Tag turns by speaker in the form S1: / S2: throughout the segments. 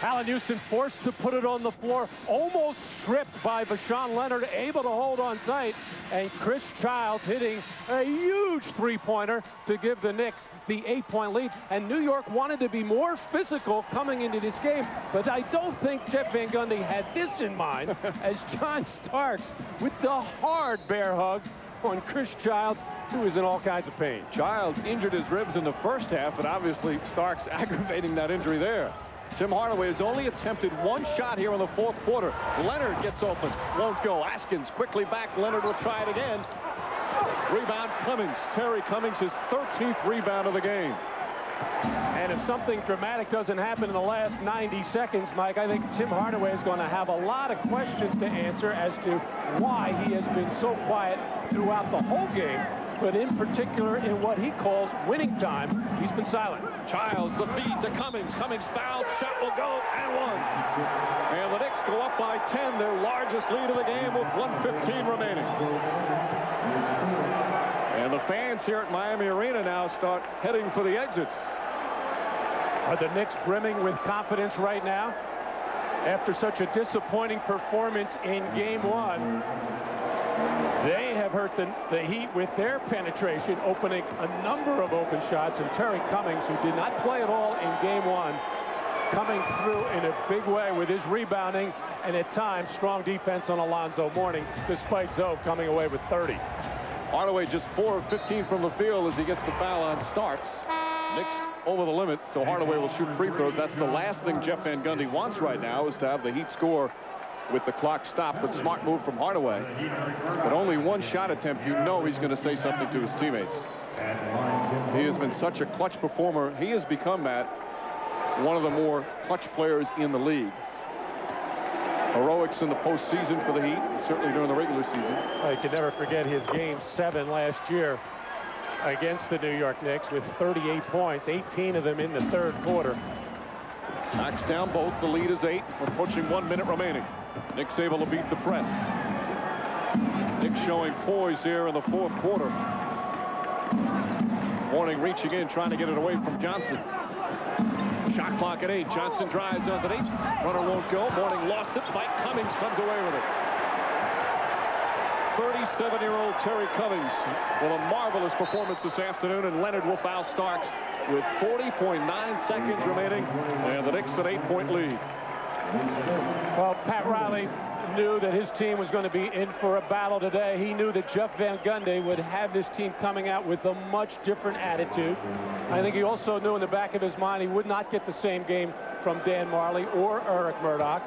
S1: Allen Houston forced to put it on the floor, almost stripped by Vashawn Leonard, able to hold on tight, and Chris Childs hitting a huge three-pointer to give the Knicks the 8-point lead. And New York wanted to be more physical coming into this game, but I don't think Jeff Van Gundy had this in mind as John Starks with the hard bear hug on Chris Childs, who is in all kinds of pain.
S2: Childs injured his ribs in the first half, and obviously Starks aggravating that injury there. Tim Hardaway has only attempted one shot here in the fourth quarter. Leonard gets open, won't go. Askins quickly back. Leonard will try it again. Rebound Cummings. Terry Cummings, his 13th rebound of the game.
S1: And if something dramatic doesn't happen in the last 90 seconds, Mike, I think Tim Hardaway is going to have a lot of questions to answer as to why he has been so quiet throughout the whole game, but in particular in what he calls winning time, he's been silent.
S2: Childs, the feed to Cummings. Cummings fouled, shot will go, and one. And the Knicks go up by 10, their largest lead of the game with 1:15 remaining. And the fans here at Miami Arena now start heading for the exits.
S1: Are the Knicks brimming with confidence right now? After such a disappointing performance in game one, they have hurt the Heat with their penetration, opening a number of open shots. And Terry Cummings, who did not play at all in game one, coming through in a big way with his rebounding and at times strong defense on Alonzo Mourning, despite Zoe coming away with 30.
S2: Hardaway just 4 of 15 from the field as he gets the foul on Starks. Knicks over the limit, so Hardaway will shoot free throws. That's the last thing Jeff Van Gundy wants right now, is to have the Heat score with the clock stopped. But smart move from Hardaway. But only one shot attempt, you know he's going to say something to his teammates. He has been such a clutch performer. He has become, Matt, one of the more clutch players in the league. Heroics in the postseason for the Heat, certainly during the regular season.
S1: I can never forget his game 7 last year against the New York Knicks with 38 points, 18 of them in the third quarter.
S2: Knocks down both. The lead is 8, approaching 1 minute remaining. Knicks able to beat the press. Knicks showing poise here in the fourth quarter. Mourning reaching in, trying to get it away from Johnson. Shot clock at 8. Johnson drives underneath. Runner won't go. Mourning lost it. Mike Cummings comes away with it. 37-year-old Terry Cummings with a marvelous performance this afternoon, and Leonard will foul Starks with 40.9 seconds remaining, and the Knicks an 8-point lead.
S1: Well, Pat Riley knew that his team was going to be in for a battle today. He knew that Jeff Van Gundy would have this team coming out with a much different attitude. I think he also knew in the back of his mind he would not get the same game from Dan Marley or Eric Murdoch.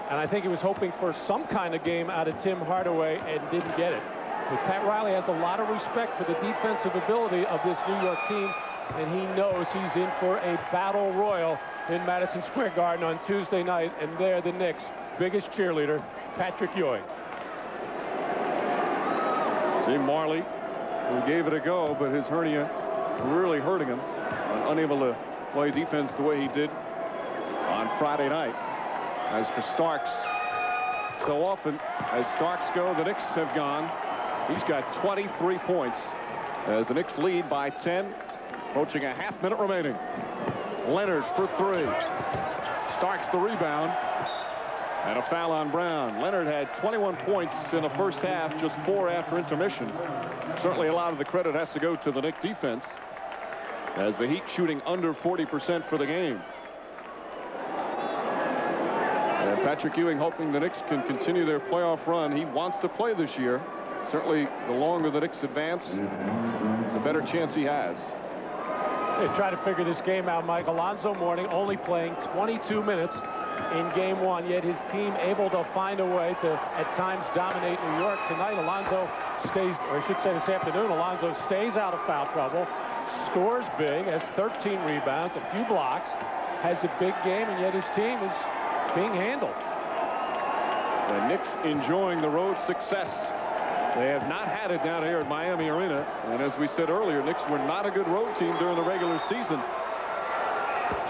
S1: And I think he was hoping for some kind of game out of Tim Hardaway and didn't get it. But Pat Riley has a lot of respect for the defensive ability of this New York team, and he knows he's in for a battle royal in Madison Square Garden on Tuesday night. And there, the Knicks' biggest cheerleader, Patrick Ewing.
S2: See Marley, who gave it a go, but his hernia really hurting him, and unable to play defense the way he did on Friday night. As for Starks, so often as Starks go, the Knicks have gone. He's got 23 points as the Knicks lead by 10, approaching a half-minute remaining. Leonard for 3. Starks the rebound, and a foul on Brown. Leonard had 21 points in the first half, just 4 after intermission. Certainly a lot of the credit has to go to the Knicks defense, as the Heat shooting under 40% for the game. And Patrick Ewing hoping the Knicks can continue their playoff run. He wants to play this year. Certainly, the longer the Knicks advance, the better chance he has.
S1: They try to figure this game out, Mike. Alonzo Mourning only playing 22 minutes in game 1, yet his team able to find a way to, at times, dominate New York. Tonight, Alonzo stays, or I should say this afternoon, Alonzo stays out of foul trouble, scores big, has 13 rebounds, a few blocks, has a big game, and yet his team is being handled.
S2: The Knicks enjoying the road success. They have not had it down here at Miami Arena. And as we said earlier, Knicks were not a good road team during the regular season.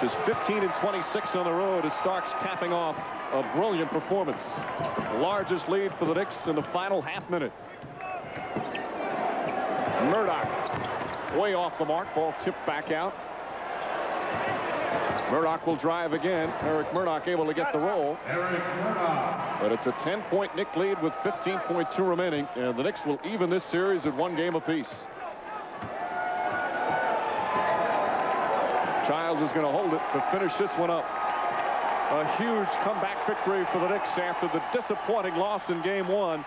S2: Just 15 and 26 on the road as Starks capping off a brilliant performance. Largest lead for the Knicks in the final half minute. Murdoch way off the mark. Ball tipped back out. Murdoch will drive again. Eric Murdoch able to get the roll. But it's a 10-point Knick lead with 15.2 remaining. And the Knicks will even this series at 1 game apiece. Childs is going to hold it to finish this one up. A huge comeback victory for the Knicks after the disappointing loss in Game 1.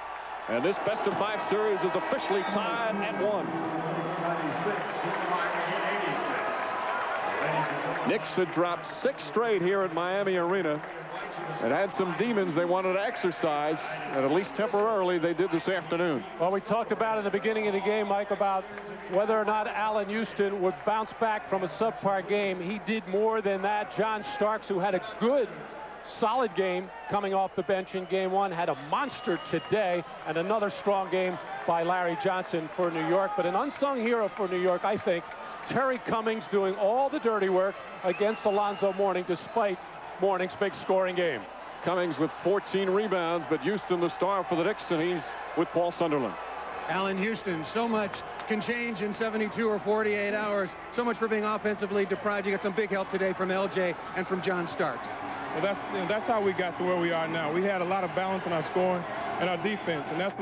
S2: And this best-of-5 series is officially tied at 1. Knicks had dropped 6 straight here at Miami Arena and had some demons they wanted to exercise, and at least temporarily they did this afternoon.
S1: Well, we talked about in the beginning of the game, Mike, about whether or not Allen Houston would bounce back from a subpar game. He did more than that. John Starks, who had a good, solid game coming off the bench in Game 1, had a monster today, and another strong game by Larry Johnson for New York. But an unsung hero for New York, I think, Terry Cummings, doing all the dirty work against Alonzo Mourning, despite Mourning's big scoring game.
S2: Cummings with 14 rebounds, but Houston the star for the Knicks, and he's with Paul Sunderland.
S3: Allen Houston, so much can change in 72 or 48 hours. So much for being offensively deprived. You got some big help today from LJ and from John Starks.
S4: Well, that's how we got to where we are now. We had a lot of balance in our scoring and our defense, and that's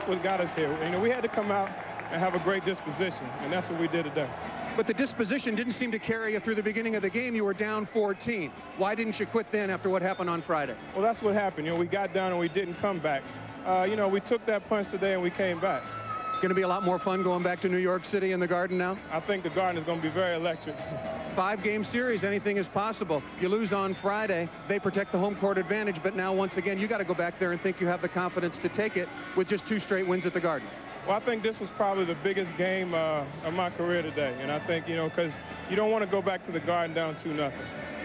S4: what got us here. We had to come out and have a great disposition, and that's what we did today.
S3: But the disposition didn't seem to carry you through the beginning of the game. You were down 14. Why didn't you quit then after what happened on Friday?
S4: Well, that's what happened. We got down and we didn't come back. We took that punch today and we came back.
S3: Going to be a lot more fun going back to New York City in the Garden now?
S4: I think the Garden is going to be very electric.
S3: 5-game series, anything is possible. You lose on Friday, they protect the home court advantage, but now once again you got to go back there and think you have the confidence to take it with just 2 straight wins at the Garden.
S4: Well, I think this was probably the biggest game of my career today, and I think, because you don't want to go back to the Garden down 2-0.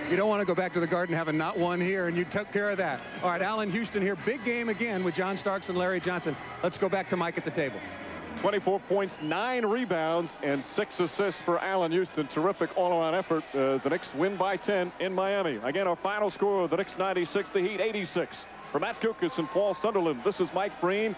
S3: You don't want to go back to the Garden having not won here, and you took care of that. All right, Allen Houston here, big game again with John Starks and Larry Johnson. Let's go back to Mike at the table.
S2: 24 points, 9 rebounds, and 6 assists for Allen Houston. Terrific all-around effort as the Knicks win by 10 in Miami. Again, our final score of the Knicks 96, the Heat 86. For Matt Kukas and Paul Sunderland, this is Mike Breen.